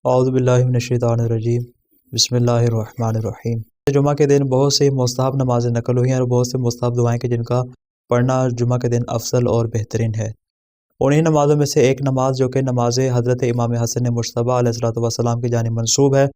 اعوذ باللہ من الشیطان الرجیم بسم اللہ الرحمن الرحیم۔ جمعہ کے دن بہت سی مستحب نمازیں نقل ہوئی ہیں اور بہت سے مستحب دعائیں کہ جن کا پڑھنا جمعہ کے دن افضل اور بہترین ہے۔ انہی نمازوں میں سے ایک نماز جو کہ نماز حضرت امام حسن مجتبیٰ علیہ السلام کی جانب منسوب ہے،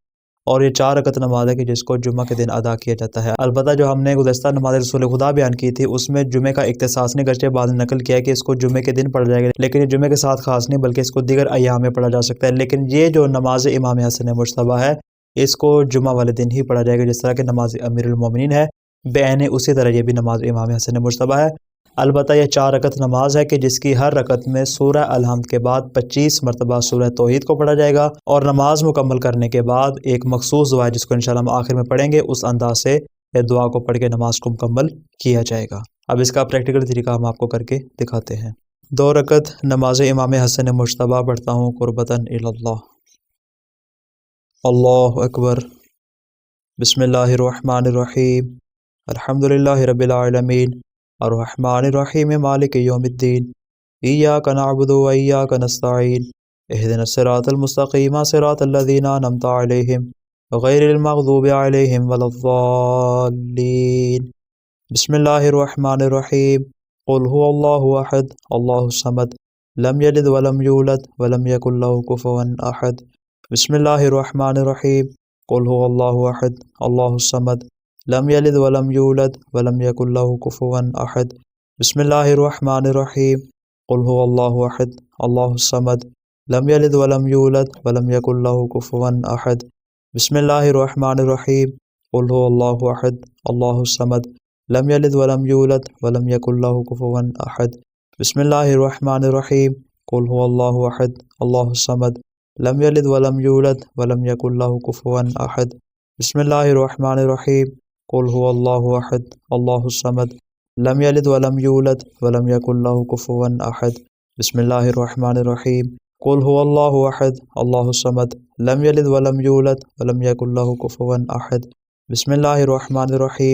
اور یہ 4 رکعت نماز ہے کہ جس کو جمعہ کے دن ادا کیا جاتا ہے۔ البتہ جو ہم نے گزشتہ نماز رسول خدا بیان کی تھی اس میں جمعے کا اختصاص نہیں، گرچہ بعد نے نقل کیا ہے کہ اس کو جمعے کے دن پڑھا جائے گا، لیکن یہ جمعے کے ساتھ خاص نہیں بلکہ اس کو دیگر ایام میں پڑھا جا سکتا ہے۔ لیکن یہ جو نماز امام حسن مجتبیٰ ہے اس کو جمعہ والے دن ہی پڑھا جائے گا، جس طرح کہ نماز امیر المومنین ہے بعین اسی طرح یہ بھی نماز امام حسن مجتبیٰ ہے۔ البتہ یہ 4 رکعت نماز ہے کہ جس کی ہر رکعت میں سورہ الحمد کے بعد 25 مرتبہ سورہ توحید کو پڑھا جائے گا، اور نماز مکمل کرنے کے بعد ایک مخصوص دعا ہے جس کو انشاءاللہ ہم آخر میں پڑھیں گے، اس انداز سے یہ دعا کو پڑھ کے نماز کو مکمل کیا جائے گا۔ اب اس کا پریکٹیکل طریقہ ہم آپ کو کر کے دکھاتے ہیں۔ 2 رکعت نماز امام حسن مجتبیٰ پڑھتا ہوں قربتاً الی اللہ۔ اللہ اکبر۔ بسم اللہ الرحمن الرحیم۔ الحمدللہ رب العالمین الرحمن الرحیم مالک یوم الدین، ایاک نعبد و ایاک نستعین، اہدنا الصراط المستقیم صراط الذین انعمت علیہم غیر المغضوب علیہم ولا الضالین۔ بسم اللہ الرحمن الرحیم۔ قل هو اللہ احد اللہ الصمد لم یلد ولم یولد ولم یکن له کفوا احد۔ بسم اللہ الرحمن الرحیم۔ قل هو اللہ احد اللہ الصمد لم یلد ولم یولد ولم یکن له کفوا احد۔ بسم اللہ الرحمن الرحیم۔ قل هو اللہ احد اللہ الصمد لم یلد ولم یولد ولم یکن له کفوا احد۔ بسم اللہ الرحمن الرحیم۔ قل هو اللہ احد اللہ الصمد لم یلد ولم یولد ولم یکن له کفوا احد۔ بسم اللہ الرحمن الرحیم۔ قل هو اللہ احد اللہ الصمد لم یلد ولم یولد ولم یکن له کفوا احد۔ بسم اللہ الرحمن الرحیم۔ قل هو اللہ احد اللہ الصمد لم یلد ولم یولد ولم یکن له کفوا احد۔ بسم اللہ الرحمن الرحیم۔ قل هو اللہ احد اللہ الصمد لم یلد ولم یولد ولم یکن له کفوا احد۔ بسم اللہ الرحمن الرحیم۔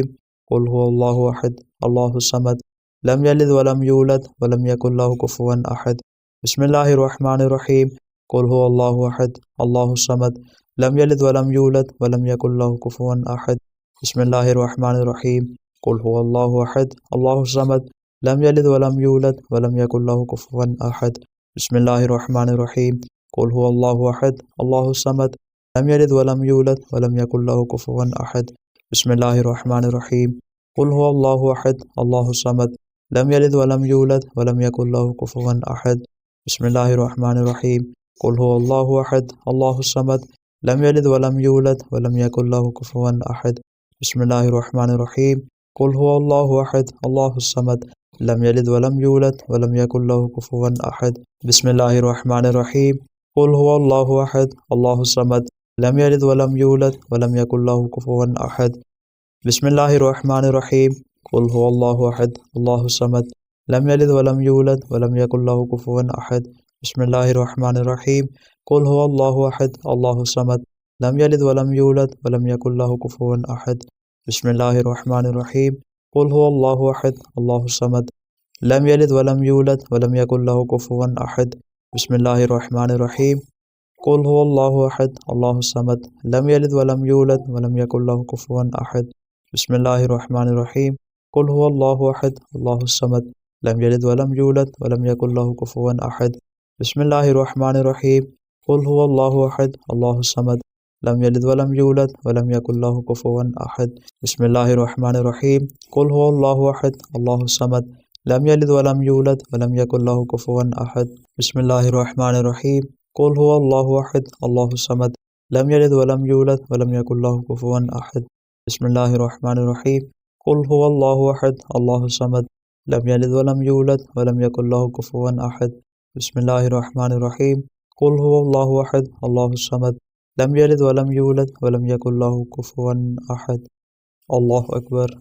قل هو اللہ احد اللہ الصمد لم یلد ولم یولد ولم یکن له کفوا احد۔ بسم اللہ الرحمن الرحیم۔ قل هو اللہ احد اللہ الصمد لم یلد ولم یولد ولم یکن له کفوا احد۔ بسم اللہ الرحمن الرحیم۔ قل هو اللہ احد اللہ الصمد لم یلد ولم یولد ولم یکن له کفوا احد۔ بسم اللہ الرحمن الرحیم۔ قل هو اللہ احد اللہ الصمد لم یلد ولم یولد ولم یکن له کفوا احد۔ بسم اللہ الرحمن الرحیم۔ قل هو اللہ احد اللہ الصمد لم یلد ولم یولد ولم یکن له کفوا احد۔ بسم اللہ الرحمن الرحیم۔ قل هو اللہ احد اللہ الصمد لم یلد ولم یولد ولم یکن له کفوا احد۔ بسم اللہ الرحمن الرحیم۔ قل هو اللہ احد اللہ الصمد لم یلد ولم یولد ولم یکن له کفوا احد۔ بسم اللہ الرحمن الرحیم۔ قل هو اللہ احد اللہ الصمد لم یلد ولم یولد ولم یکن له کفوا احد۔ بسم اللہ الرحمن الرحیم۔ قل هو اللہ احد اللہ الصمد لم یلد ولم یولد ولم یکن له کفوا احد۔ بسم اللہ الرحمن الرحیم۔ قل هو اللہ احد اللہ الصمد لم یلد ولم یولد ولم یکن له کفوا احد۔ بسم اللہ الرحمن الرحیم۔ قل هو اللہ احد اللہ الصمد لم یلد ولم یولد ولم یکن له کفوا احد۔ بسم اللہ الرحمن الرحیم۔ قل هو اللہ احد اللہ الصمد لم یلد ولم یولد ولم یکن له کفوا احد۔ بسم اللہ الرحمن الرحیم۔ قل هو اللہ احد اللہ الصمد لم یلد ولم یولد ولم یکن له کفوا احد۔ بسم اللہ الرحمن الرحیم۔ قل هو اللہ احد اللہ الصمد لم یلد ولم یولد ولم یکن له کفوا احد۔ بسم اللہ الرحمن الرحیم۔ قل هو اللہ احد اللہ الصمد لم یلد ولم یولد ولم یکن له کفوا احد۔ بسم اللہ الرحمن الرحیم۔ قل هو اللہ احد اللہ الصمد لم یلد ولم یولد ولم یکن له کفوا احد۔ بسم اللہ الرحمن الرحیم۔ قل هو اللہ احد اللہ الصمد لم یلد ولم یولد ولم یکن له کفوا احد۔ بسم اللہ الرحمن الرحیم۔ قل هو اللہ احد اللہ الصمد لم یلد ولم یولد ولم یکن له کفوا احد۔ اللہ اکبر۔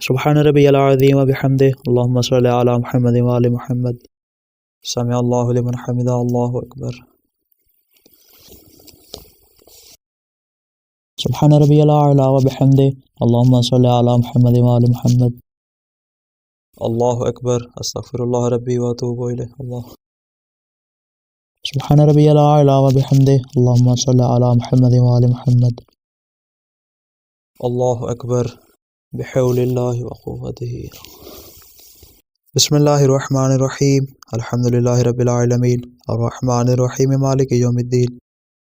سبحان ربی العظیم وبحمدہ، اللہم صلی علی محمد وآل محمد۔ سمع اللہ لمن حمدہ، اللہ اکبر۔ سبحان ربی الاعلی وبحمدہ، اللہم صلی علی محمد وآل محمد۔ اللہ اکبر۔ استغفر اللہ ربی واتوب الیہ۔ اللہ سبحان ربی الاعلی و بحمدہ اللہم صلی علی محمد و آل محمد. اللہ اکبر بحول اللہ و قوتہ. بسم اللہ الرحمن الرحیم الحمد للہ رب العالمین الرحمن الرحیم مالک یوم الدین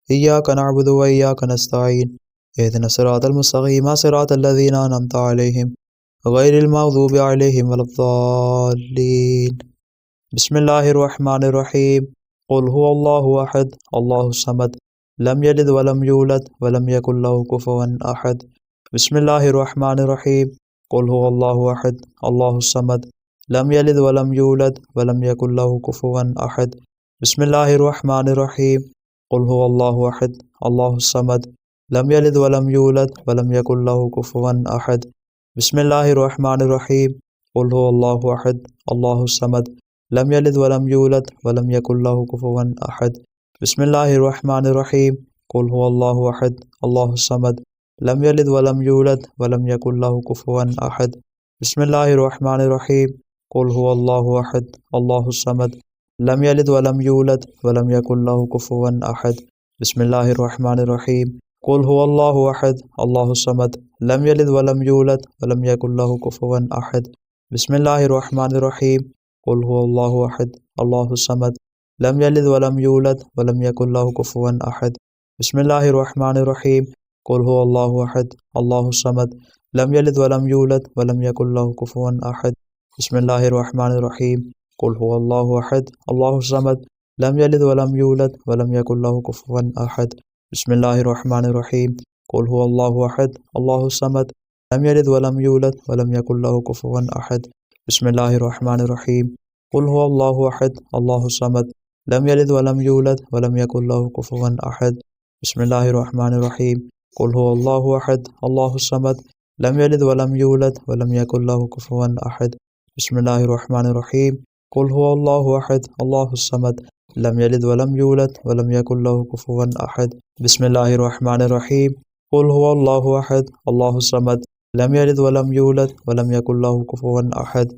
ایاک نعبد و ایاک نستعین اہدنا الصراط المستقیم صراط الذین انعمت علیہم غیر المغضوب علیہم ولا الضالین. بسم اللہ الرحمن الرحیم قل هو اللہ احد اللہ الصمد لم یلد ولم یولد ولم یکن له کفوا احد. بسم اللہ الرحمن الرحیم قل هو اللہ احد اللہ الصمد لم یلد ولم یولد ولم یکن له کفوا احد. بسم اللہ الرحمن الرحیم قل هو اللہ احد اللہ الصمد لم یلد ولم یولد ولم یکن له کفوا احد. بسم اللہ الرحمن الرحیم قل هو اللہ احد اللہ الصمد لم یلد ولم یولد ولم یکن له کفوا احد. بسم اللہ الرحمن الرحیم قل هو اللہ احد اللہ الصمد لم یلد ولم یولد ولم یکن له کفوا احد. بسم اللہ الرحمن الرحیم قل هو اللہ احد اللہ الصمد لم یلد ولم یولد ولم یکن له کفوا احد. بسم اللہ الرحمن الرحیم قل هو اللہ احد اللہ الصمد لم یلد ولم یولد ولم یکن له کفوا احد. بسم اللہ الرحمن الرحیم قل هو اللہ احد اللہ الصمد لم یلد ولم یولد ولم یکن له کفوا احد. بسم اللہ الرحمن الرحیم قل هو اللہ احد اللہ الصمد لم یلد ولم یولد ولم یکن له کفوا احد. بسم اللہ الرحمن الرحیم قل هو اللہ احد اللہ الصمد لم یلد ولم یولد ولم یکن له کفوا احد. بسم اللہ الرحمن الرحیم قل هو اللہ احد اللہ الصمد لم یلد ولم یولد ولم یکن له کفوا احد. بسم اللہ الرحمن الرحیم قل هو اللہ احد اللہ الصمد لم یلد ولم یولد ولم یکن له کفوا احد. بسم اللہ الرحمن الرحیم قل هو اللہ احد اللہ الصمد لم یلد ولم یولد ولم یکن له کفوا احد. بسم اللہ الرحمن الرحیم قل هو اللہ احد اللہ الصمد لم یلد ولم یولد ولم یکن له کفوا احد. بسم اللہ الرحمن الرحیم قل هو اللہ احد اللہ الصمد لم یلد ولم یولد ولم یکن له کفوا احد.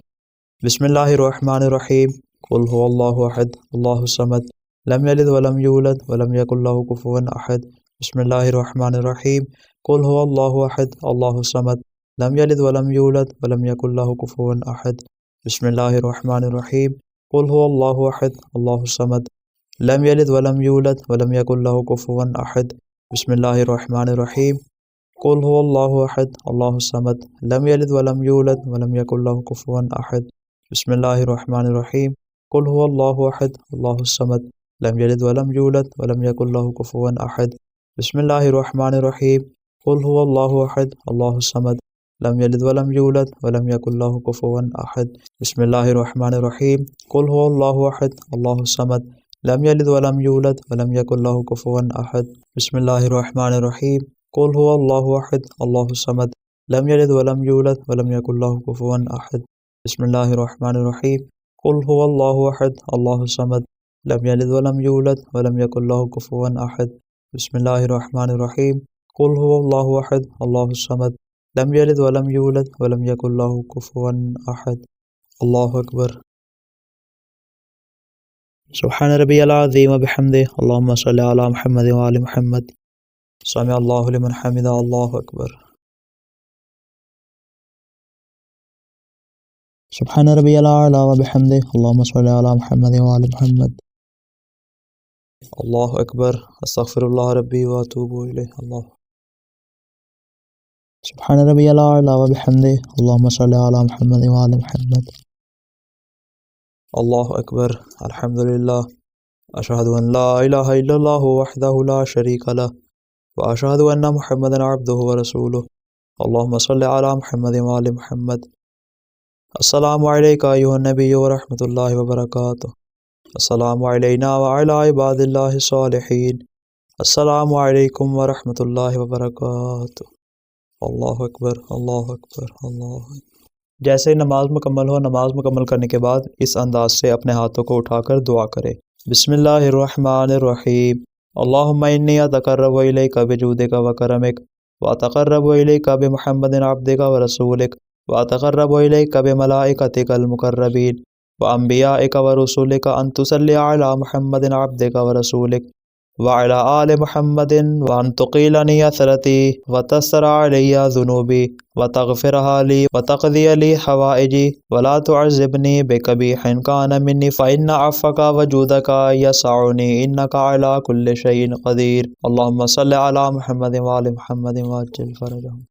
بسم اللہ الرحمن الرحیم قل هو اللہ احد اللہ الصمد لم یلد ولم یولد ولم یکن له کفوا احد. بسم اللہ الرحمن الرحیم قل هو اللہ احد اللہ الصمد لم یلد ولم یولد ولم یکن له کفوا احد. بسم اللہ الرحمن الرحیم قل هو اللہ احد اللہ الصمد لم یلد ولم یولد ولم یکن له کفوا احد. بسم اللہ الرحمن الرحیم قل هو اللہ احد اللہ الصمد لم یلد ولم یولد ولم یکن له کفوا احد. بسم اللہ الرحمن الرحیم قل هو اللہ احد اللہ الصمد لم یلد ولم یولد ولم یکن له کفوا احد. بسم اللہ الرحمن الرحیم قل هو اللہ احد اللہ الصمد لم یلد ولم یولد ولم یکن له کفوا احد. بسم اللہ الرحمن الرحیم قل هو اللہ احد اللہ الصمد لم یلد ولم یولد ولم یکن له کفوا احد. بسم اللہ الرحمن الرحیم قل هو اللہ احد اللہ الصمد لم یلد ولم یولد ولم یکن له کفوا احد. بسم اللہ الرحمن الرحیم قل هو اللہ احد اللہ الصمد لم یلد ولم یولد ولم یکن له کفوا احد. بسم اللہ الرحمن الرحیم قل هو اللہ احد اللہ الصمد لم یلد ولم یولد ولم یکن له کفوا احد. اللہ اکبر. سبحان ربی العظیم وبحمدہ اللہم صلی علی محمد و آل محمد. سمع اللہ لمن حمدہ. اللہ اکبر. سبحان ربی الاعلی وبحمدہ اللہم صلی علی محمد و آل محمد. اللہ اکبر. استغفر اللہ ربی واتوب الیہ. اللہ. سبحان ربی الاعلی وبحمدہ اللہم صلی علی محمد و آل محمد. اللہ اکبر. الحمدللہ. اشہد ان لا الہ الا اللہ وحدہ لا شریک لہ واشہد ان محمدا عبدہ ورسولہ. اللہم صلی علی محمد و آل محمد. السلام علیکہ ایھا النبی ورحمۃ اللہ وبرکاتہ. السلام علینا وعلی عباد اللہ الصالحین. السلام علیکم ورحمۃ اللہ وبرکاتہ. اللہ اکبر. اللہ اکبر. اللہ اکبر. جیسے نماز مکمل ہو، نماز مکمل کرنے کے بعد اس انداز سے اپنے ہاتھوں کو اٹھا کر دعا کرے. بسم اللہ الرحمن الرحیم. اللہم انی اتقرب الیک بجودک وکرمک واتقرب الیک بمحمد عبدک ورسولک واتقرب الیک بملائکتک المقربین وأنبيائك ورسلك أن تصلي على محمد عبدك ورسولك وعلى آل محمد، وأن تقيلني أثرتي وتستر علي ذنوبي وتغفرها لي وتقضي لي حوائجي ولا تعذبني بقبيح كان مني، فإن عفوك وجودك يسعني إنك على كل شيء قدير. اللهم صل على محمد وآل محمد وعجل فرجهم.